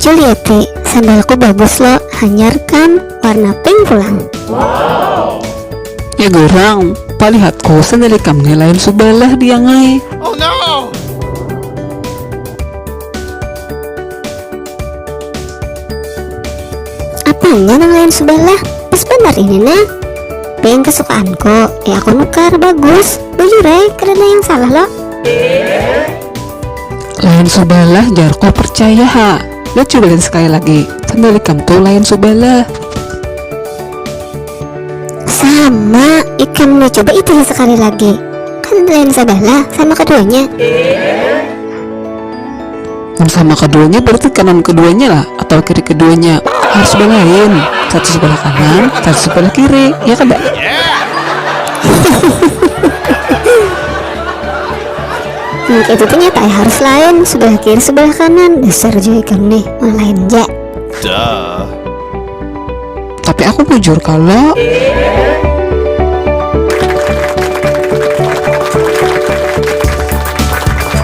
Julieti, sandalku bagus loh, hanyar kan, warna pink pulang. Ya gerang, palihatku sandali kam lain subalah dia ngai. Oh no! Apanya nang lain sebelah? Pas benar ini nah. Pink kesukaanku, ya aku nukar, bagus. Bujur karena yang salah loh. Lain subalah jarko percaya ha. Lihat cobain sekali lagi, sandali kam tuh lain subalah. Sama, ikan nih coba itu sekali lagi. Kan lain sebelah sama keduanya. Sama keduanya berarti kanan keduanya lah atau kiri keduanya harus sebelahin, satu sebelah kanan, satu sebelah kiri, ya kan Mbak? Itu ternyata harus lain, sebelah kiri sebelah kanan. Dasar juga ikan nih, lain ja. Duh. Tapi aku jujur kalau